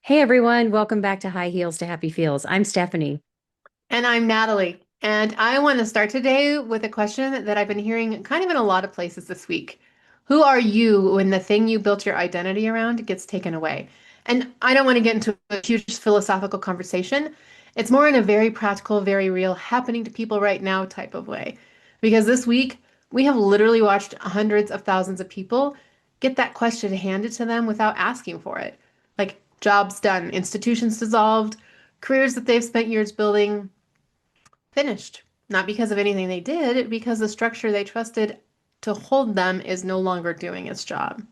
Hey everyone, welcome back to High Heels to Happy Feels. I'm Stephanie. And I'm Natalie. And I want to start today with a question that I've been hearing kind of in a lot of places this week. Who are you when the thing you built your identity around gets taken away? And I don't want to get into a huge philosophical conversation. It's more in a very practical, very real, happening to people right now type of way. Because this week, we have literally watched hundreds of thousands of people get that question handed to them without asking for it. Like jobs done, institutions dissolved, careers that they've spent years building finished. Not because of anything they did, because the structure they trusted to hold them is no longer doing its job.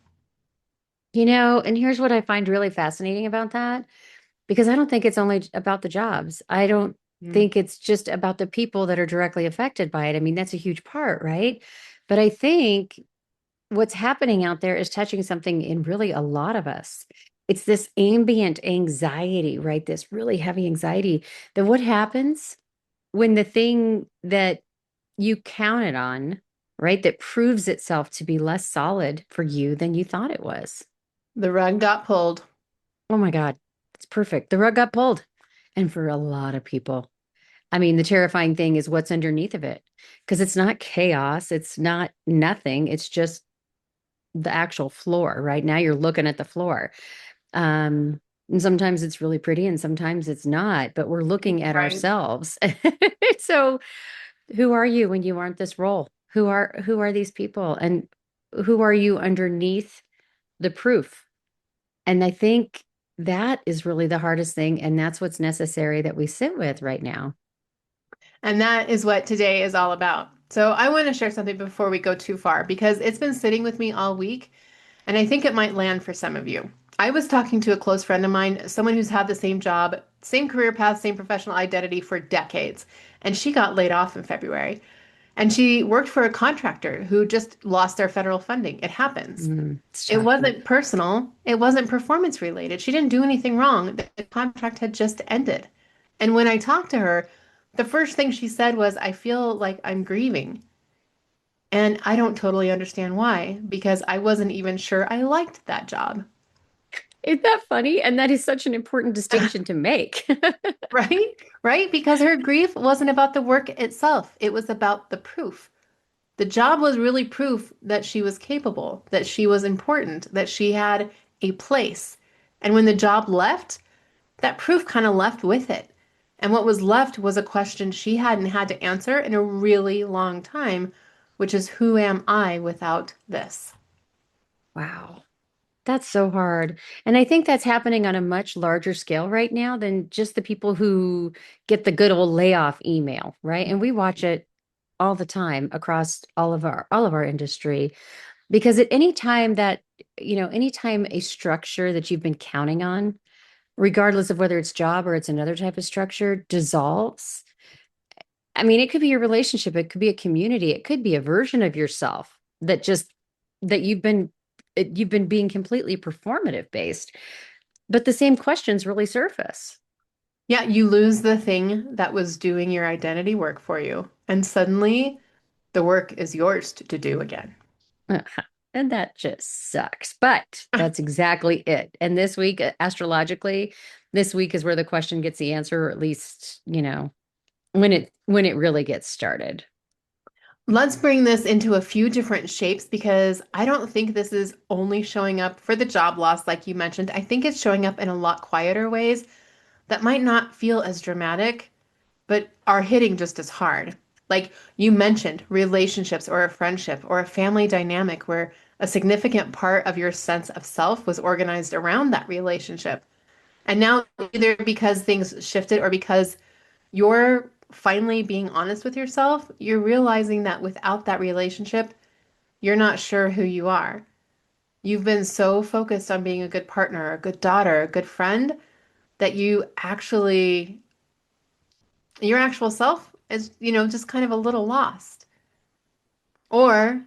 And here's what I find really fascinating about that, because I don't think it's only about the jobs. I don't Mm. think it's just about the people that are directly affected by it. I mean, that's a huge part, right? But I think what's happening out there is touching something in really a lot of us. It's this ambient anxiety, right? This really heavy anxiety that what happens when the thing that you counted on, right, that proves itself to be less solid for you than you thought it was. The rug got pulled. Oh my God, it's perfect. The rug got pulled. And for a lot of people, I mean, the terrifying thing is what's underneath of it because it's not chaos, it's not nothing, it's just the actual floor. Right now, you're looking at the floor. And sometimes it's really pretty and sometimes it's not, but we're looking at Right. ourselves. So who are you when you aren't this role? Who are these people and who are you underneath the proof? And I think that is really the hardest thing and that's what's necessary that we sit with right now. And that is what today is all about. So I want to share something before we go too far because it's been sitting with me all week and I think it might land for some of you. I was talking to a close friend of mine, someone who's had the same job, same career path, same professional identity for decades, and she got laid off in February. And she worked for a contractor who just lost their federal funding. It happens. It's It shocking. wasn't personal. It wasn't performance related. She didn't do anything wrong. The contract had just ended. And when I talked to her, the first thing she said was, I feel like I'm grieving. And I don't totally understand why, because I wasn't even sure I liked that job. Isn't that funny? And that is such an important distinction to make. Right? Right? Because her grief wasn't about the work itself, it was about the proof. The job was really proof that she was capable, that she was important, that she had a place. And when the job left, that proof kind of left with it. And what was left was a question she hadn't had to answer in a really long time, which is who am I without this? Wow. That's so hard. And I think that's happening on a much larger scale right now than just the people who get the good old layoff email, right? And we watch it all the time across all of our industry because at any time that, anytime a structure that you've been counting on, regardless of whether it's job or it's another type of structure, dissolves. I mean, it could be a relationship, it could be a community, it could be a version of yourself that you've been being completely performative based, but the same questions really surface. Yeah, you lose the thing that was doing your identity work for you, and suddenly the work is yours to do again. And that just sucks. But that's exactly it. And this week, astrologically, this week is where the question gets the answer, or at least, when it really gets started. Let's bring this into a few different shapes because I don't think this is only showing up for the job loss, like you mentioned. I think it's showing up in a lot quieter ways that might not feel as dramatic, but are hitting just as hard. Like you mentioned, relationships or a friendship or a family dynamic where a significant part of your sense of self was organized around that relationship. And now, either because things shifted or because you're finally being honest with yourself, you're realizing that without that relationship, you're not sure who you are. You've been so focused on being a good partner, a good daughter, a good friend that your actual self is, just kind of a little lost. Or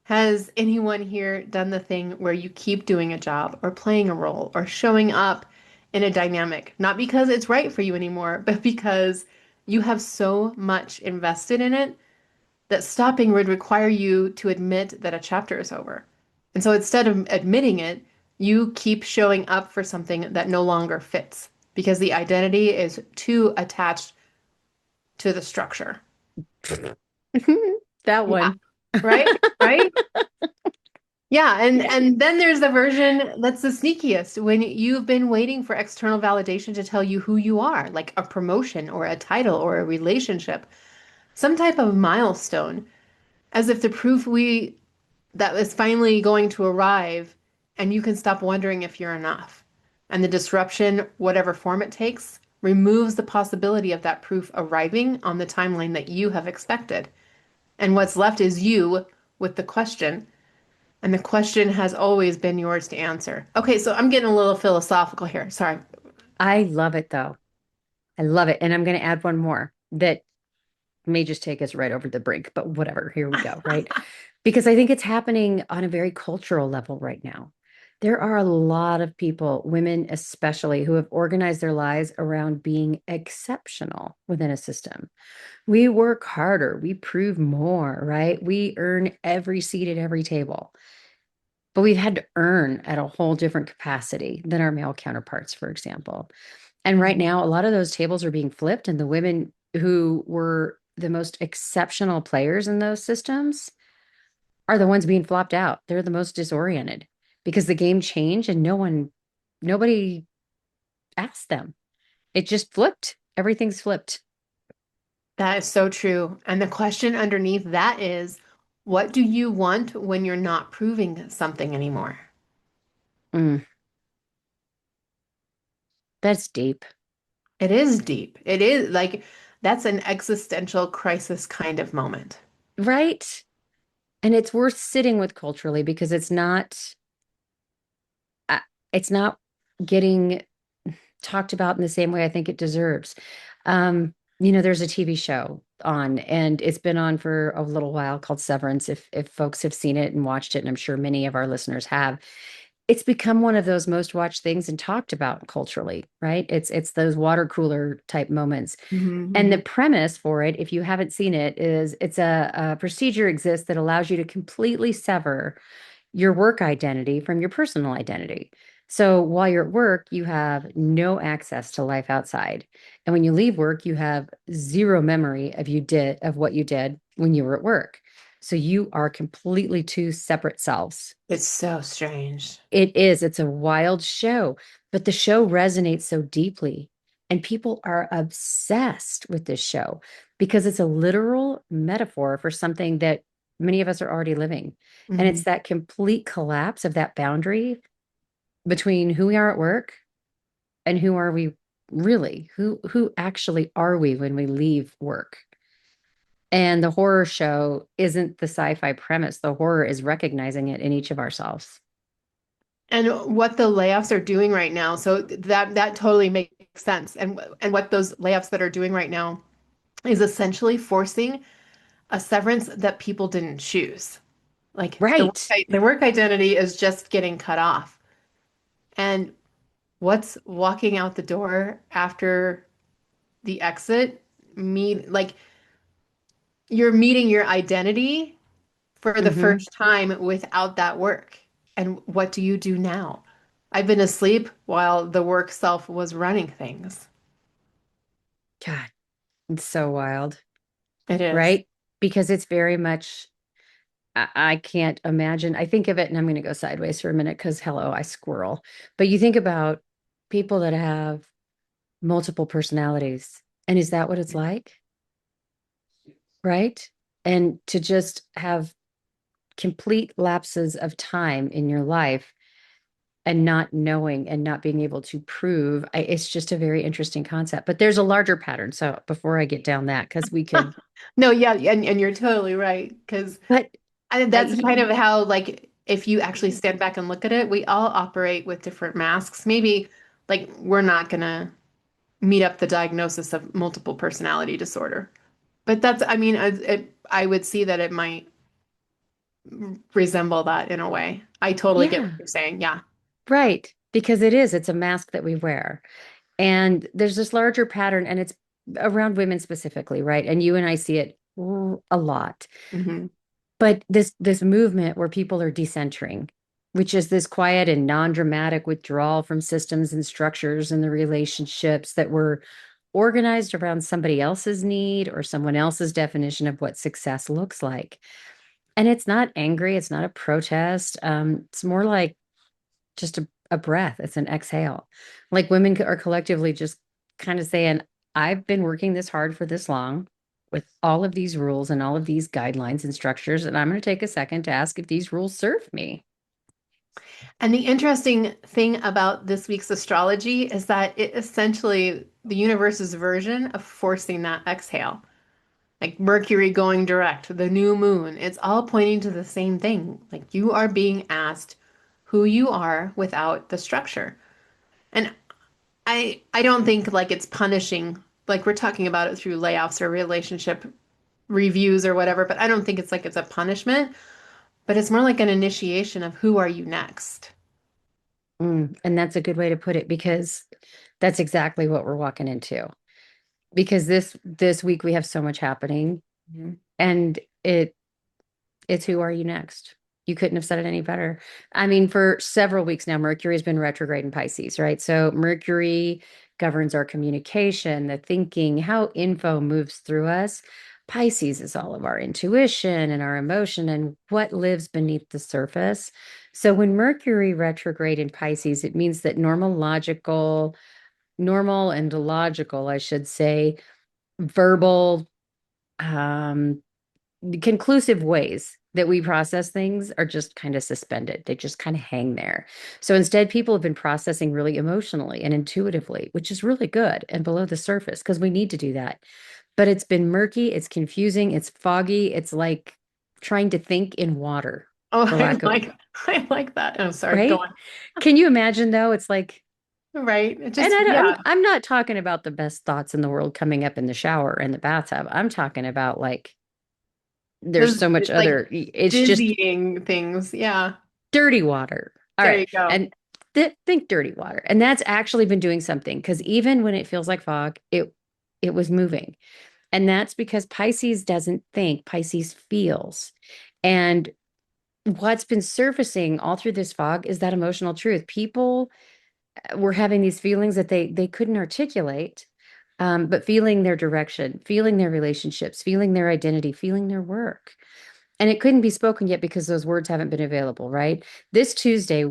has anyone here done the thing where you keep doing a job or playing a role or showing up in a dynamic, not because it's right for you anymore, but because you have so much invested in it that stopping would require you to admit that a chapter is over. And so instead of admitting it, You keep showing up for something that no longer fits because the identity is too attached to the structure. That Yeah. one. Right? Right? Yeah, and then there's the version that's the sneakiest when you've been waiting for external validation to tell you who you are, like a promotion or a title or a relationship, some type of milestone, as if the proof we that is finally going to arrive and you can stop wondering if you're enough. And the disruption, whatever form it takes, removes the possibility of that proof arriving on the timeline that you have expected. And what's left is you with the question. And the question has always been yours to answer. Okay, so I'm getting a little philosophical here. Sorry. I love it though. I love it. And I'm going to add one more that may just take us right over the brink, but whatever. Here we go. Right. Because I think it's happening on a very cultural level right now. There are a lot of people, women especially, who have organized their lives around being exceptional within a system. We work harder, we prove more, right? We earn every seat at every table. But we've had to earn at a whole different capacity than our male counterparts, for example. And right Mhm. now, a lot of those tables are being flipped, and the women who were the most exceptional players in those systems are the ones being flopped out. They're the most disoriented because the game changed and nobody asked them. It just flipped. Everything's flipped. That is so true. And the question underneath that is, what do you want when you're not proving something anymore? Mm, that's deep, It is deep. It is like that's an existential crisis kind of moment. right? And it's worth sitting with culturally because uh, it's not getting talked about in the same way I think it deserves. There's a TV show on, and it's been on for a little while called Severance. If folks have seen it and watched it, and I'm sure many of our listeners have, it's become one of those most watched things and talked about culturally, right? It's those water cooler type moments. And the Hmm. premise for it, if you haven't seen it, is it's a procedure exists that allows you to completely sever your work identity from your personal identity. So while you're at work, you have no access to life outside. And when you leave work, you have zero memory of what you did when you were at work. So you are completely two separate selves. It's so strange. It is, it's a wild show, but the show resonates so deeply. And people are obsessed with this show because it's a literal metaphor for something that many of us are already living. And it's Hmm. that complete collapse of that boundary between who we are at work and who are we really? Who actually are we when we leave work? And the horror show isn't the sci-fi premise. The horror is recognizing it in each of ourselves. And what the layoffs are doing right now, so that totally makes sense. And what those layoffs that are doing right now is essentially forcing a severance that people didn't choose. Like Right. the work identity is just getting cut off. And what's walking out the door after the exit mean like you're meeting your identity for the Hmm. first time without that work. And what do you do now? I've been asleep while the work self was running things. God, it's so wild, It is. right? Because it's very much, I can't imagine. I think of it, and I'm going to go sideways for a minute because, hello, I squirrel. But you think about people that have multiple personalities, and is that what it's like? Right? And to just have complete lapses of time in your life and not knowing and not being able to prove, it's just a very interesting concept. But there's a larger pattern. So before I get down that, because we could, No, yeah, and you're totally right. Because but that's I, kind of how, like, if you actually stand back and look at it, we all operate with different masks. Maybe, like, we're not gonna meet up the diagnosis of multiple personality disorder. But that's, I mean, I would see that it might resemble that in a way. I totally get what yeah, you're saying. Yeah. right. Because it's a mask that we wear. And there's this larger pattern, and it's around women specifically, right? And you and I see it a lot. Hmm. But this movement where people are decentering, which is this quiet and non-dramatic withdrawal from systems and structures and the relationships that were organized around somebody else's need or someone else's definition of what success looks like. And it's not angry, it's not a protest. It's more like just a breath. It's an exhale. Like women are collectively just kind of saying, I've been working this hard for this long with all of these rules and all of these guidelines and structures, and I'm going to take a second to ask if these rules serve me. And the interesting thing about this week's astrology is that it essentially the universe's version of forcing that exhale. Like Mercury going direct, the new moon, it's all pointing to the same thing. Like you are being asked who you are without the structure. And I don't think like it's punishing, like we're talking about it through layoffs or relationship reviews or whatever, but I don't think it's like it's a punishment, but it's more like an initiation of who are you next. And that's a good way to put it because that's exactly what we're walking into. Because this week we have so much happening, and it's who are you next? You couldn't have said it any better. I mean, for several weeks now, Mercury has been retrograde in Pisces, right? So Mercury governs our communication, the thinking, how info moves through us. Pisces is all of our intuition and our emotion and what lives beneath the surface. So when Mercury retrograde in Pisces, it means that normal and logical, I should say, verbal, um, conclusive ways that we process things are just kind of suspended. They just kind of hang there. So instead, people have been processing really emotionally and intuitively, which is really good and below the surface because we need to do that. But it's been murky, it's confusing, it's foggy. It's like trying to think in water, Oh, for lack of, I like that. I'm sorry, go right? on. Can you imagine though? It's like, Right. It and just, yeah. I'm not talking about the best thoughts in the world coming up in the shower and the bathtub. I'm talking about like there's Those so much like other, it's just dizzying things. Yeah. dirty water. All There right. you go. And think dirty water. And that's actually been doing something because even when it feels like fog, it was moving. And that's because Pisces doesn't think, Pisces feels. And what's been surfacing all through this fog is that emotional truth. People were having these feelings that they couldn't articulate, but feeling their direction, feeling their relationships, feeling their identity, feeling their work. And it couldn't be spoken yet because those words haven't been available, right? This Tuesday,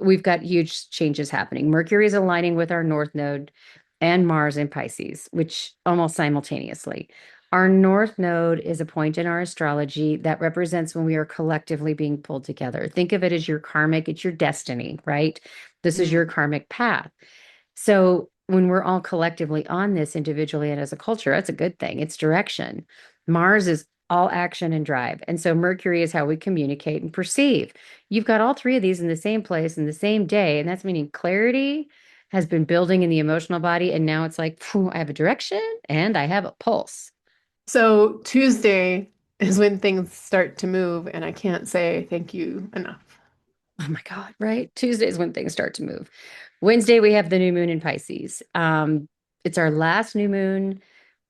we've got huge changes happening. Mercury is aligning with our North Node and Mars in Pisces, which almost simultaneously. Our North Node is a point in our astrology that represents when we are collectively being pulled together. Think of it as your karmic, it's your destiny, right? This is Mm. your karmic path. So when we're all collectively on this individually and as a culture, that's a good thing. It's direction. Mars is all action and drive. And so Mercury is how we communicate and perceive. You've got all three of these in the same place in the same day. And that's meaning clarity has been building in the emotional body. And now it's like, phew, I have a direction and I have a pulse. So Tuesday is when things start to move, and I can't say thank you enough. Oh my God, right? Tuesday is when things start to move. Wednesday, we have the new moon in Pisces. It's our last new moon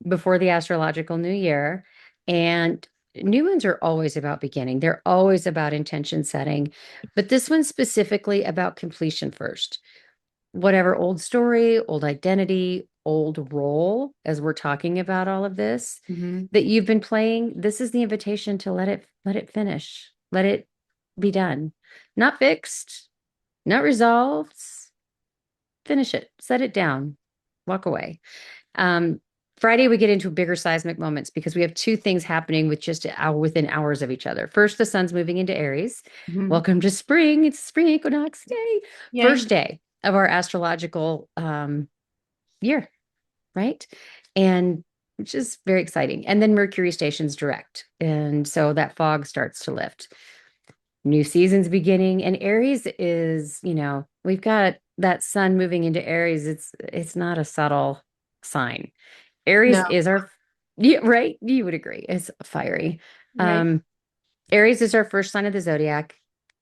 before the astrological new year. And new moons are always about beginning, they're always about intention setting. But this one's specifically about completion first. Whatever old story, old identity, old role, as we're talking about all of this Hmm. that you've been playing, this is the invitation to let it finish, let it be done. Not fixed, not resolved. Finish it, set it down, walk away. Um, Friday, we get into bigger seismic moments because we have two things happening with just within hours of each other. First, the sun's moving into Aries. Hmm. Welcome to spring. It's spring equinox. Yay. Yay. First day of our astrological year, right? And which is very exciting. And then Mercury stations direct. And so that fog starts to lift. New season's beginning. And Aries is, we've got that sun moving into Aries. It's not a subtle sign. Aries No, is our, yeah, right? You would agree. It's fiery. right. Um, Aries is our first sign of the zodiac.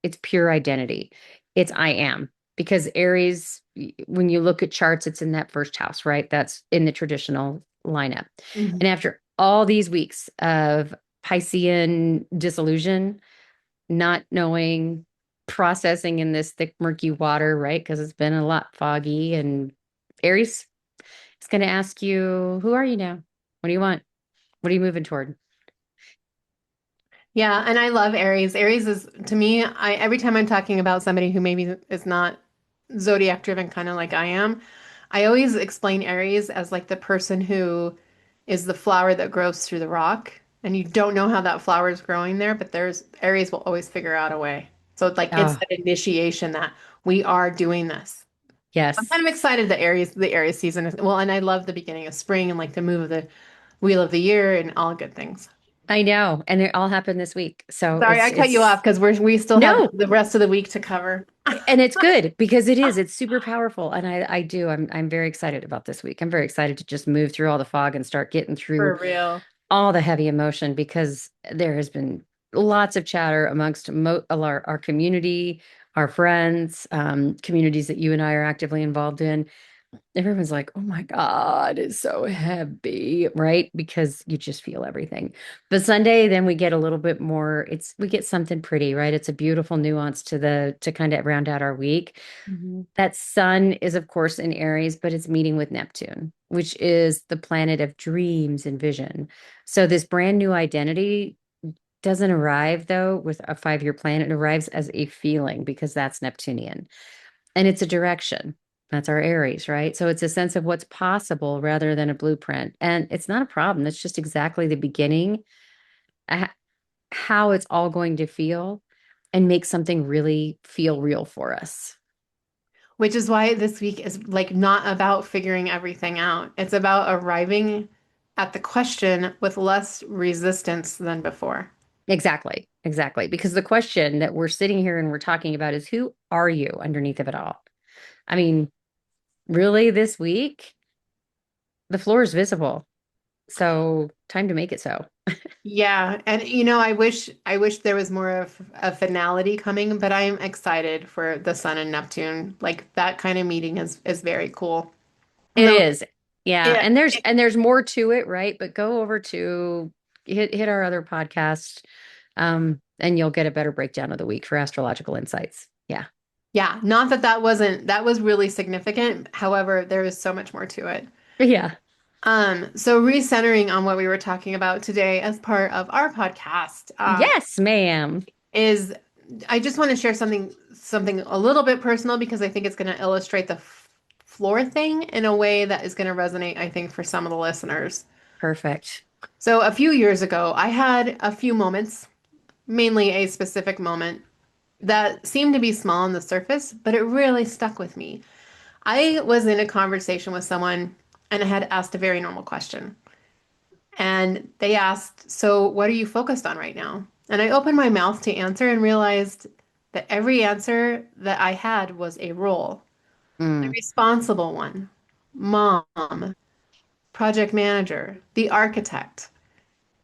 It's pure identity. It's I am. Because Aries, when you look at charts, it's in that first house, right? That's in the traditional lineup. Mhm. And after all these weeks of Piscean disillusion, not knowing, processing in this thick, murky water, right? Because it's been a lot foggy. And Aries is going to ask you, who are you now? What do you want? What are you moving toward? Yeah, and I love Aries. Aries is to me, I every time I'm talking about somebody who maybe is not zodiac driven kind of like I am, I always explain Aries as like the person who is the flower that grows through the rock and you don't know how that flower is growing there, but there's Aries will always figure out a way. So like it's Oh, that initiation that we are doing this. I'm yes. kind of excited that the Aries season is well, and I love the beginning of spring and like the move of the wheel of the year and all good things. I know. And it all happened this week. So Sorry, I cut you off it's because we still have no. the rest of the week to cover. And it's good because it's super powerful. And I'm very excited about this week. I'm very excited to just move through all the fog and start getting through For real. all the heavy emotion because there has been lots of chatter amongst our community, our friends, communities that you and I are actively involved in. Everyone's like, oh my God, it's so heavy, right? Because you just feel everything. But Sunday, then we get a little bit more, we get something pretty, right? It's a beautiful nuance to kind of round out our week. Mhm. That sun is, of course, in Aries, but it's meeting with Neptune, which is the planet of dreams and vision. So this brand new identity doesn't arrive, though, with a 5-year plan. It arrives as a feeling because that's Neptunian and it's a direction. That's our Aries, right? So it's a sense of what's possible rather than a blueprint. And it's not a problem. It's just exactly the beginning, uh, how it's all going to feel and make something really feel real for us. Which is why this week is like not about figuring everything out. It's about arriving at the question with less resistance than before. Exactly. Exactly. Because the question that we're sitting here and we're talking about is who are you underneath of it all? I mean, really, this week, the floor is visible. So, time to make it so. Yeah, and I wish there was more of a finality coming, but I'm excited for the Sun and Neptune. Like that kind of meeting is very cool. It No, is. Yeah. yeah, And there's more to it, right? But go over to hit our other podcast, and you'll get a better breakdown of the week for astrological insights. Yeah. yeah, not that that was really significant. However, there is so much more to it. Yeah. So recentering on what we were talking about today as part of our podcast, Yes, ma'am. is I just want to share something a little bit personal because I think it's going to illustrate the floor thing in a way that is going to resonate, I think, for some of the listeners. Perfect. So a few years ago, I had a few moments, mainly a specific moment that seemed to be small on the surface, but it really stuck with me. I was in a conversation with someone and I had asked a very normal question. And they asked, "So, what are you focused on right now?" And I opened my mouth to answer and realized that every answer that I had was a role, the Mm, responsible one, mom, project manager, the architect.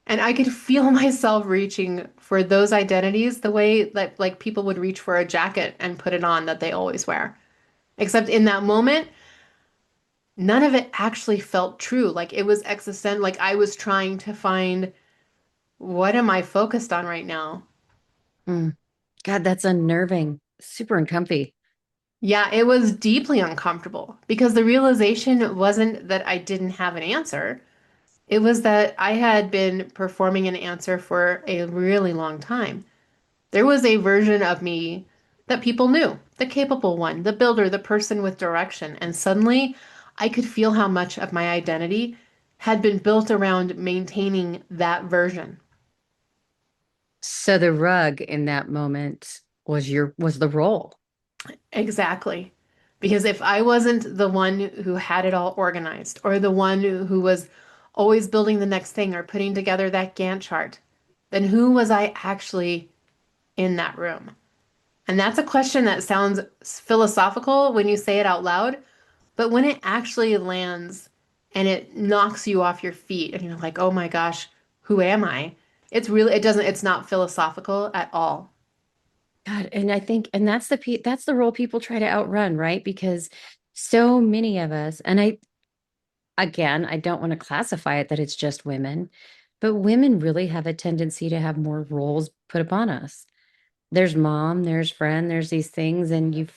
And I could feel myself reaching for those identities the way that like people would reach for a jacket and put it on that they always wear. Except in that moment, none of it actually felt true. Like it was existential. Like I was trying to find what am I focused on right now? mm. God, that's unnerving. Super uncomfy. Yeah, it was deeply uncomfortable because the realization wasn't that I didn't have an answer. It was that I had been performing an answer for a really long time. There was a version of me that people knew, the capable one, the builder, the person with direction. And suddenly I could feel how much of my identity had been built around maintaining that version. So the rug in that moment was the role. Exactly. Because if I wasn't the one who had it all organized, or the one who was always building the next thing or putting together that Gantt chart, then who was I actually in that room? And that's a question that sounds philosophical when you say it out loud, but when it actually lands and it knocks you off your feet and you're like, oh my gosh, who am I? It's not philosophical at all. God, and I think, and that's the role people try to outrun, right? Because so many of us, and again, I don't want to classify it that it's just women, but women really have a tendency to have more roles put upon us. There's mom, there's friend, there's these things, and you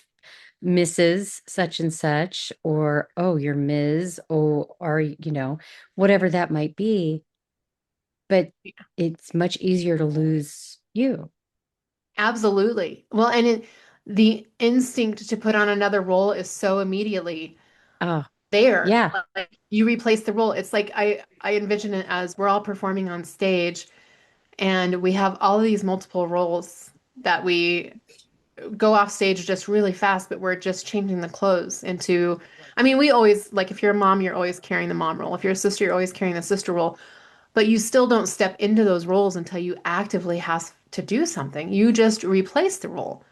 Mrs. such and such, or oh, you're Ms. or whatever that might be. But it's much easier to lose you. Absolutely. Well, the instinct to put on another role is so immediately Oh, there. yeah. Like you replace the role. It's like I envision it as we're all performing on stage and we have all of these multiple roles that we go off stage just really fast, but we're just changing the clothes into, I mean, we always, like if you're a mom, you're always carrying the mom role. If you're a sister, you're always carrying the sister role. But you still don't step into those roles until you actively have to do something. You just replace the role.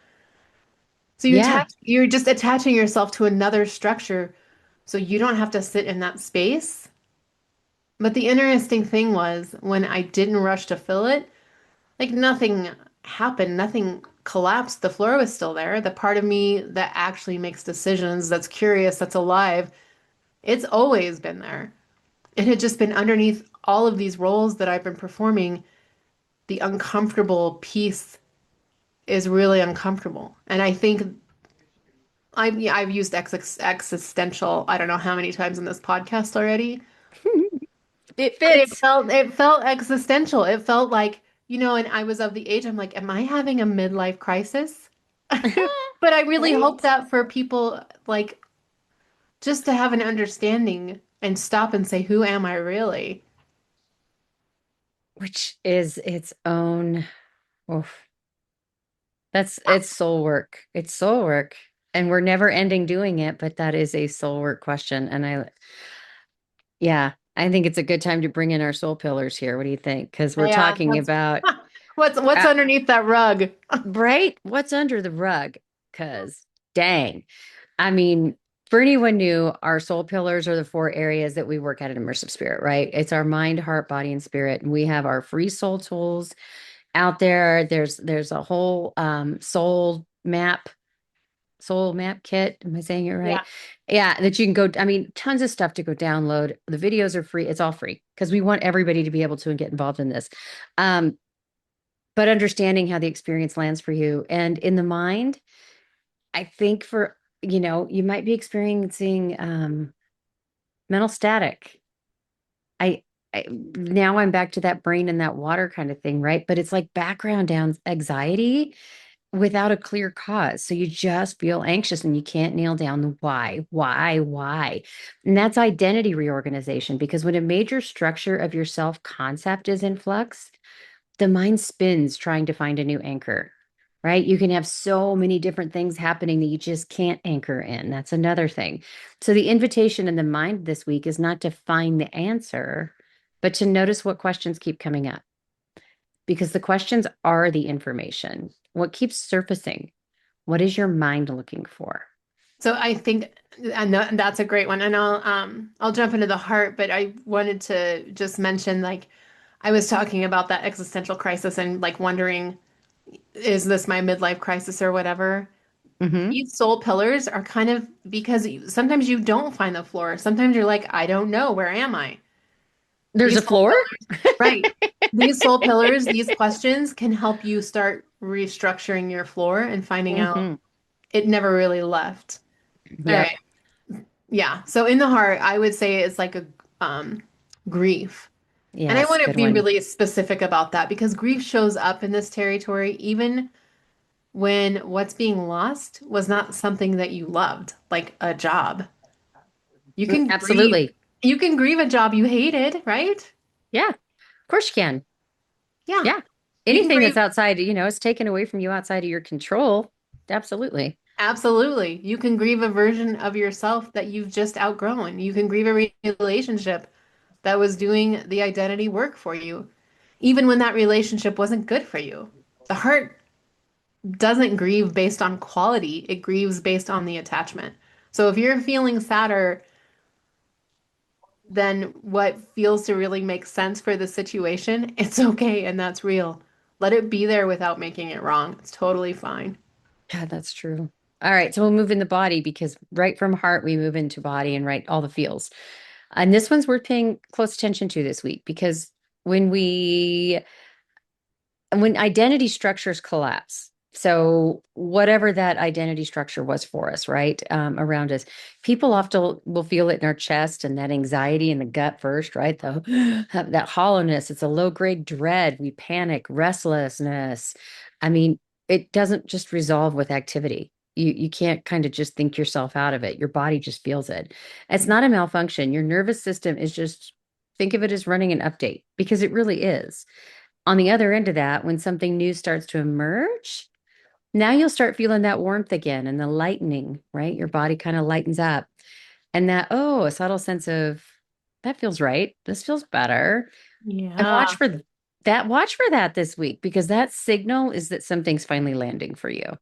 So Yeah. you're just attaching yourself to another structure so you don't have to sit in that space. But the interesting thing was when I didn't rush to fill it, like nothing happened, nothing collapsed. The floor was still there. The part of me that actually makes decisions, that's curious, that's alive, it's always been there. It had just been underneath all of these roles that I've been performing. The uncomfortable piece is really uncomfortable. And I think I've used existential, I don't know how many times in this podcast already, It but fits. it felt existential. It felt like, and I was of the age, I'm like, am I having a midlife crisis? But I really hope Right? that for people like just to have an understanding and stop and say, who am I really? Which is its own, oof. It's soul work. It's soul work. And we're never ending doing it, but that is a soul work question. And yeah, I think it's a good time to bring in our soul pillars here. What do you think? Because we're Yeah, talking that's about, what's uh, underneath that rug. right? What's under the rug? Because dang. I mean, for anyone new, our soul pillars are the four areas that we work at Immersive Spirit, right? It's our mind, heart, body, and spirit. And we have our free soul tools out there. There's a whole soul map kit. Am I saying it Yeah. right? Yeah, that you can go. I mean, tons of stuff to go download. The videos are free. It's all free because we want everybody to be able to get involved in this. Um, but understanding how the experience lands for you and in the mind, I think you might be experiencing mental static. I, now I'm back to that brain and that water kind of thing, right? But it's like background down anxiety without a clear cause. So you just feel anxious and you can't nail down the why. And that's identity reorganization because when a major structure of your self concept is in flux, the mind spins trying to find a new anchor, right? You can have so many different things happening that you just can't anchor in. That's another thing. So the invitation in the mind this week is not to find the answer, but to notice what questions keep coming up because the questions are the information. What keeps surfacing? What is your mind looking for? So I think and that's a great one. And I'll jump into the heart, but I wanted to just mention like I was talking about that existential crisis and like wondering, is this my midlife crisis or whatever? Hmm. These soul pillars are kind of because sometimes you don't find the floor. Sometimes you're like, I don't know, where am I? There's a These soul floor? pillars, right? These soul pillars, these questions can help you start restructuring your floor and finding out Hmm. it never really left. All Yep. right. Yeah. So in the heart, I would say it's like a um, grief. And I Yes, want to good be one. really specific about that because grief shows up in this territory even when what's being lost was not something that you loved, like a job. You can grieve. Absolutely. You can grieve a job you hated, right? Yeah, of course you can. Yeah. Yeah. You can Anything grieve. that's outside, is taken away from you outside of your control. Absolutely. Absolutely. You can grieve a version of yourself that you've just outgrown. You can grieve a relationship that was doing the identity work for you, even when that relationship wasn't good for you. The heart doesn't grieve based on quality, it grieves based on the attachment. So if you're feeling sadder than what feels to really make sense for the situation, it's okay and that's real. Let it be there without making it wrong. It's totally fine. God, that's true. All right, so we'll move in the body because right from heart we move into body and right all the feels. And this one's worth paying close attention to this week because when we when identity structures collapse, So whatever that identity structure was for us, right, around us, people often will feel it in our chest and that anxiety in the gut first, right? That hollowness. It's a low grade dread. We panic, restlessness. I mean, it doesn't just resolve with activity. You can't kind of just think yourself out of it. Your body just feels it. It's not a malfunction. Your nervous system is just think of it as running an update because it really is. On the other end of that, when something new starts to emerge, now you'll start feeling that warmth again and the lightening, right? Your body kind of lightens up. And that, oh, a subtle sense of that feels right. This feels better. And Yeah. watch for that this week because that signal is that something's finally landing for you.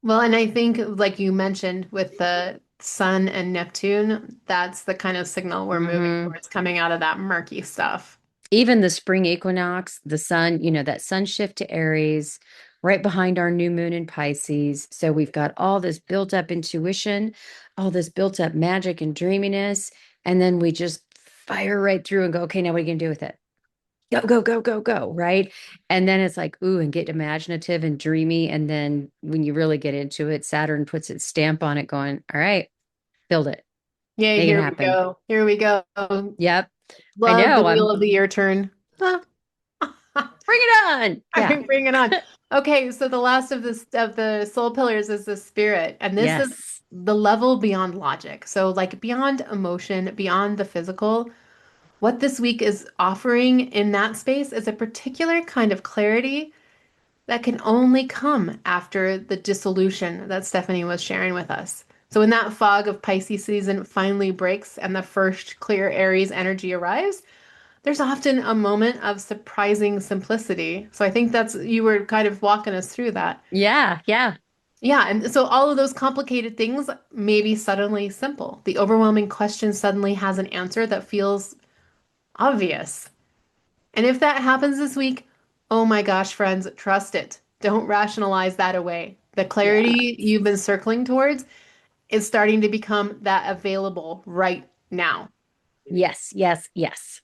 Well, and I think, like you mentioned, with the Sun and Neptune, that's the kind of signal we're moving Hmm. towards coming out of that murky stuff. Even the spring equinox, the sun, that sun shift to Aries, right behind our new moon in Pisces. So we've got all this built up intuition, all this built up magic and dreaminess. And then we just fire right through and go, okay, now what are you going to do with it? Go, go, go, go, go. Right. And then it's like, ooh, and get imaginative and dreamy. And then when you really get into it, Saturn puts its stamp on it, going, all right, build it, Yay, make it here we happen. go. Here we go. Yep. I Love the know. wheel of the year turn. Bring it on. All Yeah. right, bring it on. Okay, so the last of the soul pillars is the spirit, and this is Yes. the level beyond logic. So like beyond emotion, beyond the physical. What this week is offering in that space is a particular kind of clarity that can only come after the dissolution that Stephanie was sharing with us. So when that fog of Pisces season finally breaks and the first clear Aries energy arrives, there's often a moment of surprising simplicity. So I think that's you were kind of walking us through that. Yeah. Yeah. Yeah, and so all of those complicated things may be suddenly simple. The overwhelming question suddenly has an answer that feels obvious. And if that happens this week, oh my gosh, friends, trust it. Don't rationalize that away. The Yeah. clarity you've been circling towards is starting to become that available right now. Yes. Yes. Yes.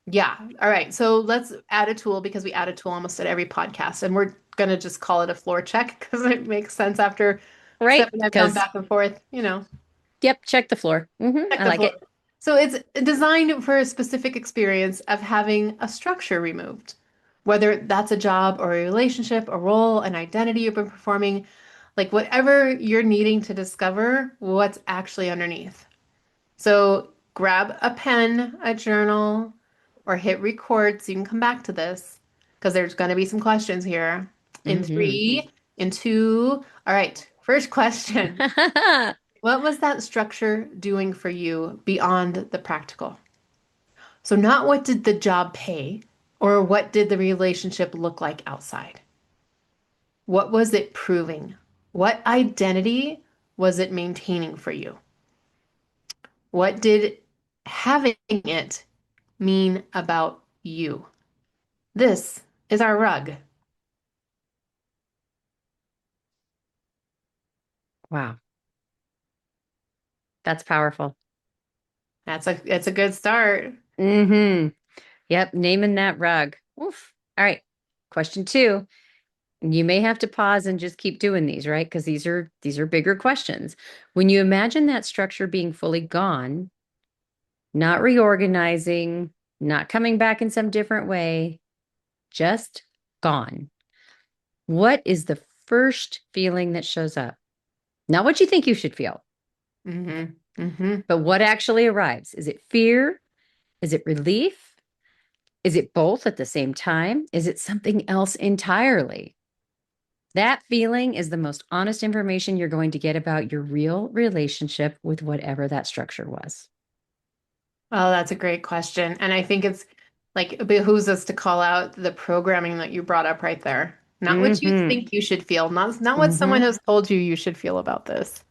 Yeah. All right. So let's add a tool because we add a tool almost at every podcast, and we're going to just call it a floor check because it makes sense after Right. Steph and I've gone Because, back and forth, yep, check the floor. check I the like floor. it. So it's designed for a specific experience of having a structure removed, whether that's a job or a relationship, a role, an identity you've been performing, like whatever you're needing to discover what's actually underneath. So grab a pen, a journal, or hit record so you can come back to this because there's going to be some questions here. In Hmm. three, in two. All right, first question. What was that structure doing for you beyond the practical? So, not what did the job pay or what did the relationship look like outside? What was it proving? What identity was it maintaining for you? What did having it mean about you? This is our rug. Wow. That's powerful. It's a good start. Hmm. Yep. Naming that rug. Oof. All right. Question two. You may have to pause and just keep doing these, right? Because these are bigger questions. When you imagine that structure being fully gone, not reorganizing, not coming back in some different way, just gone. What is the first feeling that shows up? Not what you think you should feel, Hmm. Hmm. but what actually arrives. Is it fear? Is it relief? Is it both at the same time? Is it something else entirely? That feeling is the most honest information you're going to get about your real relationship with whatever that structure was. Oh, that's a great question. And I think it's like it behooves us to call out the programming that you brought up right there. Not what you Mm-hmm. think you should feel, not what someone Mm-hmm. has told you you should feel about this.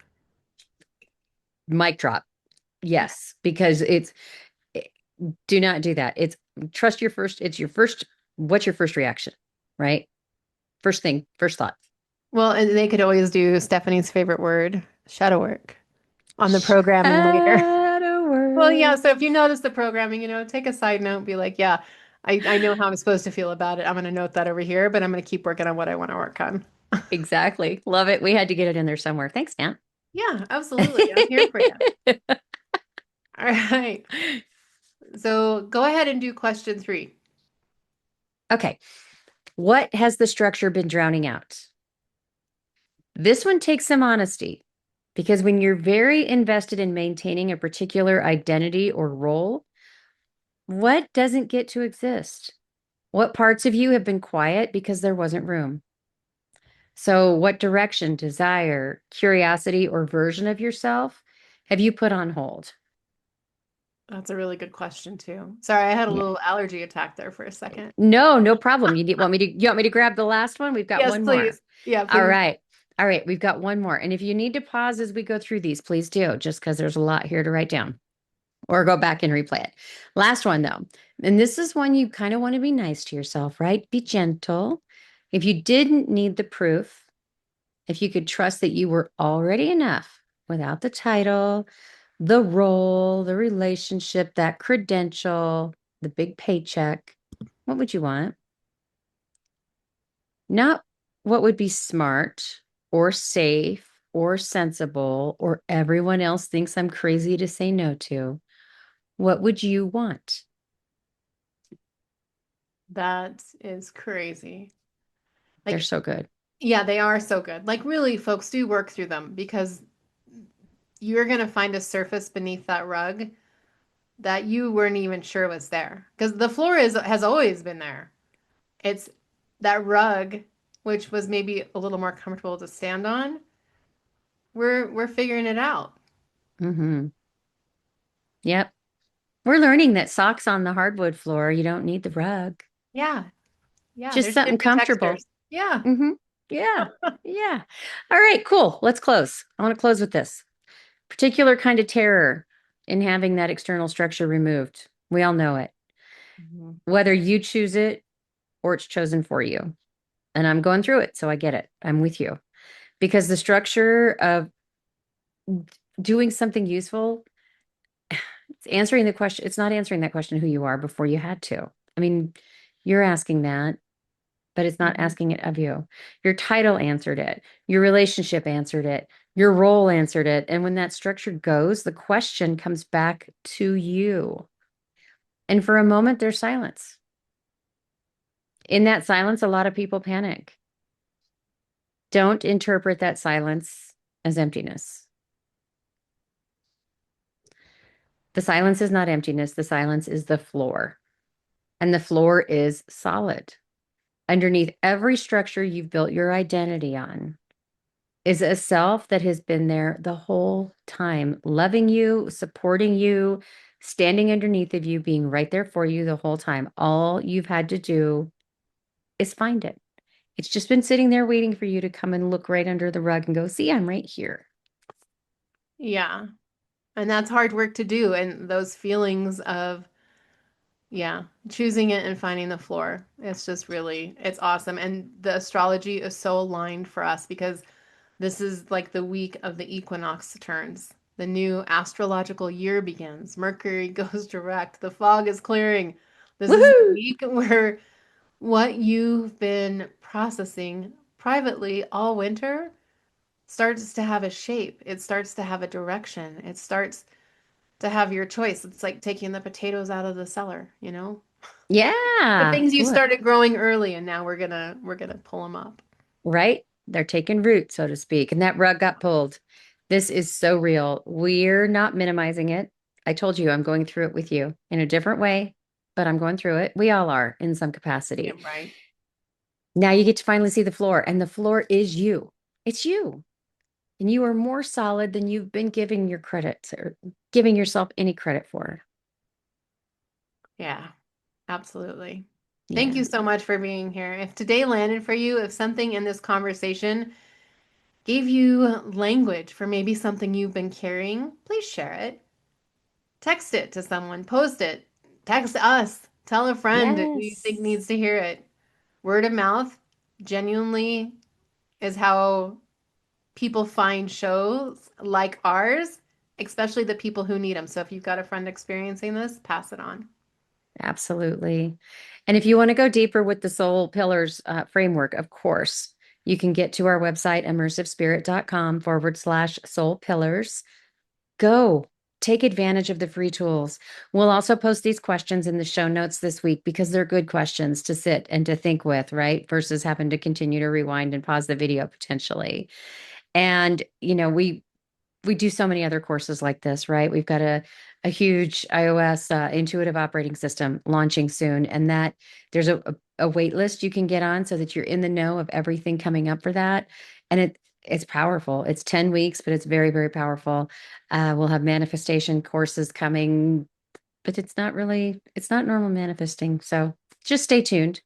Mic drop. Yes, because it- do not do that. Trust your first, it's your first, what's your first reaction, right? First thing, first thought. Well, and they could always do Stephanie's favorite word, shadow work, on the programming later. Shadow Well, yeah, work. so if you notice the programming, take a side note, be like, yeah, I know how I'm supposed to feel about it. I'm going to note that over here, but I'm going to keep working on what I want to work on. Exactly. Love it. We had to get it in there somewhere. Thanks, Nat. Yeah, absolutely. I'm here for you. All right. So go ahead and do question three. Okay. What has the structure been drowning out? This one takes some honesty because when you're very invested in maintaining a particular identity or role, what doesn't get to exist? What parts of you have been quiet because there wasn't room? So, what direction, desire, curiosity, or version of yourself have you put on hold? That's a really good question too. Sorry, I had a Yeah. little allergy attack there for a second. No, no problem. You want me to grab the last one? We've got Yes, one more. please. Yeah, All please. right. All right, we've got one more. And if you need to pause as we go through these, please do, just because there's a lot here to write down or go back and replay it. Last one though. And this is one you kind of want to be nice to yourself, right? Be gentle. If you didn't need the proof, if you could trust that you were already enough without the title, the role, the relationship, that credential, the big paycheck, what would you want? Not what would be smart or safe or sensible or everyone else thinks I'm crazy to say no to. What would you want? That is crazy. They're Like, so good. yeah, they are so good. Like, really, folks, do work through them because you're going to find a surface beneath that rug that you weren't even sure was there. Because the floor is has always been there. It's that rug, which was maybe a little more comfortable to stand on. We're figuring it out. Hmm. Yep. We're learning that socks on the hardwood floor, you don't need the rug. Yeah, yeah. Just There's something different comfortable. textures. Yeah. Hmm. Yeah. Yeah. All right, cool. Let's close. I want to close with this particular kind of terror in having that external structure removed. We all know it, Mhm. whether you choose it or it's chosen for you. And I'm going through it, so I get it. I'm with you because the structure of doing something useful, it's answering the question. It's not answering that question who you are before you had to. I mean, you're asking that, but it's not Mhm. asking it of you. Your title answered it. Your relationship answered it. Your role answered it. And when that structure goes, the question comes back to you. And for a moment, there's silence. In that silence, a lot of people panic. Don't interpret that silence as emptiness. The silence is not emptiness. The silence is the floor. And the floor is solid. Underneath every structure you've built your identity on is a self that has been there the whole time, loving you, supporting you, standing underneath of you, being right there for you the whole time. All you've had to do is find it. It's just been sitting there waiting for you to come and look right under the rug and go, see, I'm right here. Yeah. And that's hard work to do. And those feelings of, yeah, choosing it and finding the floor. It's just really, it's awesome. And the astrology is so aligned for us because this is like the week of the equinox turns. The new astrological year begins. Mercury goes direct. The fog is clearing. This is the Woohoo! week where what you've been processing privately all winter starts to have a shape. It starts to have a direction. It starts to have your choice. It's like taking the potatoes out of the cellar, you know? The Yeah. things you Look, started growing early and now we're gonna pull them up. right? They're taking root, so to speak. And that rug got pulled. This is so real. We're not minimizing it. I told you I'm going through it with you in a different way, but I'm going through it. We all are in some Yeah, capacity. right. Now you get to finally see the floor, and the floor is you. It's you. And you are more solid than you've been giving your credit or giving yourself any credit for. Yeah, absolutely. Thank Yeah. you so much for being here. If today landed for you, if something in this conversation gave you language for maybe something you've been carrying, please share it. Text it to someone, post it, text us, tell a friend who you think Yes. needs to hear it. Word of mouth genuinely is how people find shows like ours, especially the people who need them. So if you've got a friend experiencing this, pass it on. Absolutely. And if you want to go deeper with the soul pillars framework, of course, You can get to our website, immersivespirit.com/soul pillars. Go take advantage of the free tools. We'll also post these questions in the show notes this week because they're good questions to sit and to think with, right? Versus having to continue to rewind and pause the video potentially. And, we do so many other courses like this, right? We've got a huge iOS intuitive operating system launching soon, and that there's a wait list you can get on so that you're in the know of everything coming up for that. And it's powerful. It's 10 weeks, but it's very, very powerful. We'll have manifestation courses coming, but it's not normal manifesting. So just stay tuned.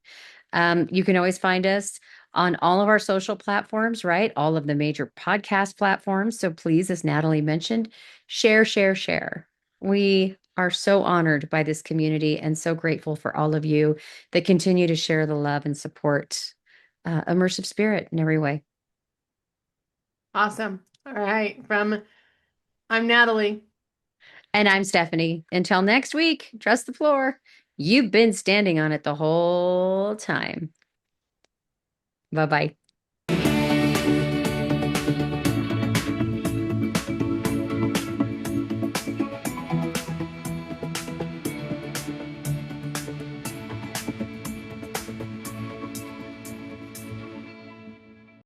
You can always find us on all of our social platforms, right? All of the major podcast platforms. So please, as Natalie mentioned, share, share, share. We are so honored by this community and so grateful for all of you that continue to share the love and support immersive spirit in every way. Awesome. All right. I'm Natalie. And I'm Stephanie. Until next week, trust the floor. You've been standing on it the whole time. Bye bye.